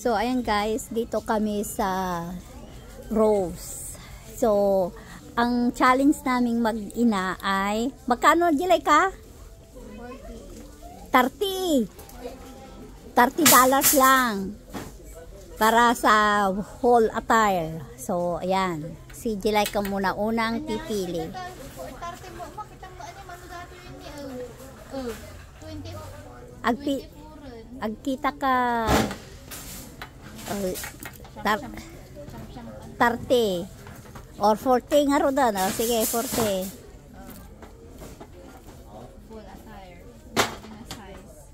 So, ayan guys, dito kami sa Rose. So, ang challenge naming mag-ina ay, magkano Jilay ka? 30. $30 lang para sa whole attire. So, ayan. Si Jilay ka muna unang pipili. Agkita ka 30 or 40 nga ro doon. Sige, 40. Full attire. Na size.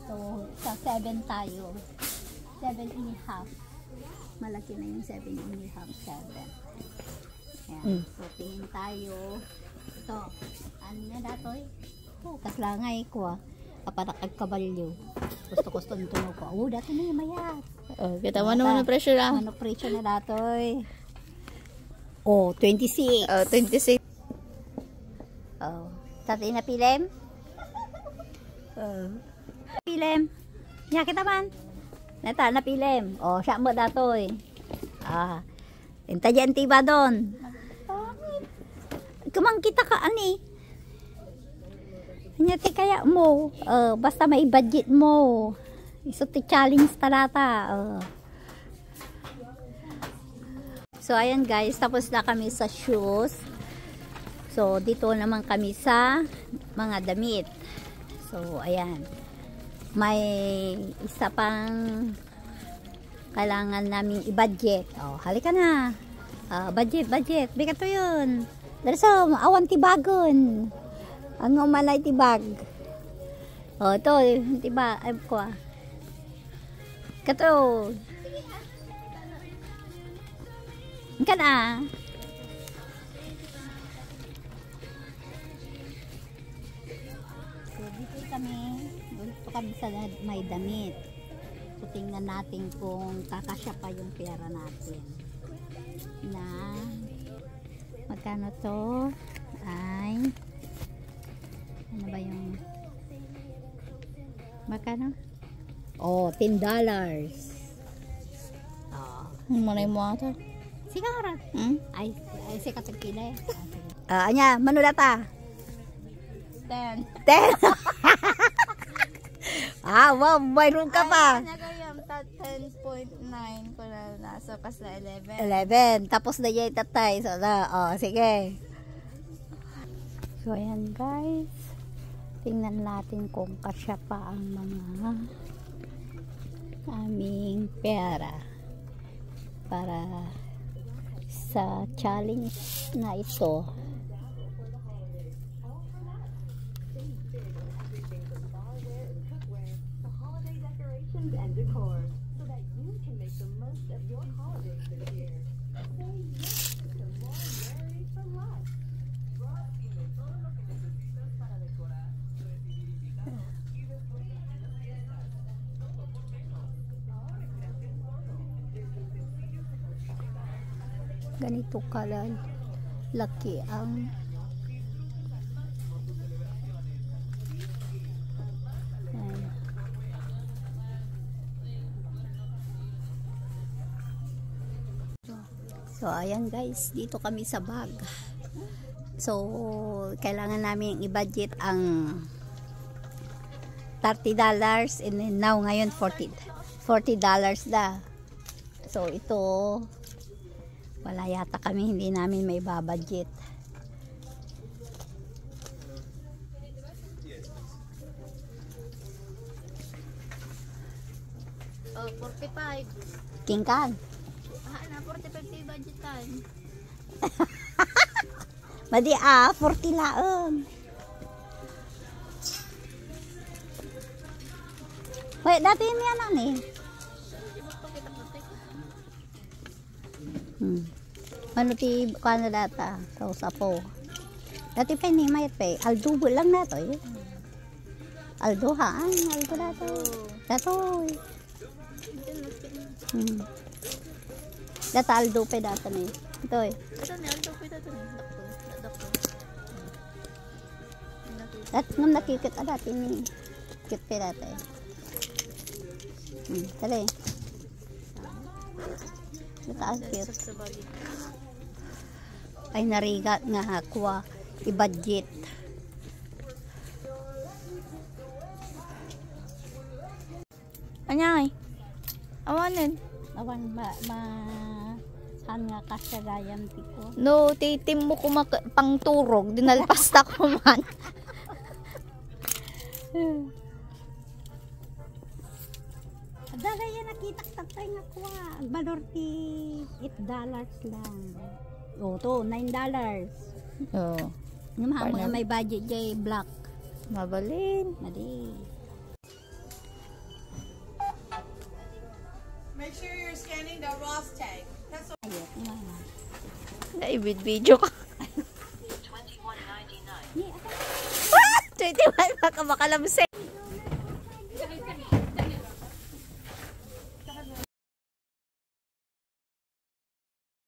So, sa 7 tayo. 7.5. Malaki na yung 7.5. 7. Ayan. So, tingin tayo. Ito. Ano na datoy? Kaslangay ko kapanak agkabalyo. Gusto nito ko. Dato na yung mayat. Kita mo naman ang pressure Ano pressure na datoy? 26. 26. Tati na pilem? Pilem. Ya kita man. Nata na pilem. Siya mo datoy. Intajan tiba doon. Kumang kita ka ani. Nyati kaya mo, basta may budget mo. Iso ti challenge talata. So ayan guys, tapos na kami sa shoes. So dito naman kami sa mga damit. So ayan. May isa pang kailangan naming i-budget. Halika na. Budget. Bigat to yun. Dari sa awan tibagon. Ang umalay tibag. Ito, tibag. Ay, ko Kato. Kan So, dito kami sa may damit. So, tingnan natin kung kakasya pa yung pera natin. Na, magkano to? Ay, ano ba yung magkano? $10. Manay mo ata. Sigara. Ay sikat ang pila eh. Anya, manulata? 10. Wow, mayroon ka pa. Ay, nagayam, 10.9 ko na nasa pas na 11. Tapos na yung tatay. So, sige. So, ayan guys. Tingnan natin kung kasya pa ang mga aming pera para sa challenge na ito. And decor so that you can make the most of your holidays this year. Say yes to more Merry for Life. Tiene todo lo que necesitas para decorar, recibir invitados y después de las fiestas. Todo por menos. Ahora en Creación Porno, desde utensilios de cocina hasta decoración. Ganito kalal laki ang So, ayan guys, dito kami sa bag. So, kailangan namin i-budget ang $30 and then now ngayon $40 na. So, ito wala yata kami, hindi namin may babudget. Oh, 45. Kingkan. Na 45 tayo budgetan. Madi 40 laon. Wait, dati niya na ni. Ano ti kano data? So sapo. Dati pa ni mayat pa. Aldo lang na to eh. Aldo ha? Aldo dato. Dato. Data Aldo pa data ni. Ito eh. Ito ni Aldo pa dito ni. Dakto. At ngam nakikita dati ni cute pa dati. Tali. Mataas cute. Ay narigat nga hakwa i-budget. Anyay. Awanin. Awan han nga kasarayam tiko. No, titim mo pang turog. Dinalpas ta ko man. Dala yan nakita tayo nga kuha. Balor ti $8 lang. O to, $9. Oo. Yung mga may budget jay black. Mabalin. Mali. Make sure you're scanning the Ross tag. That's what Ayot, mga. Naibid-video ka. Ni, 21 baka makalamsin.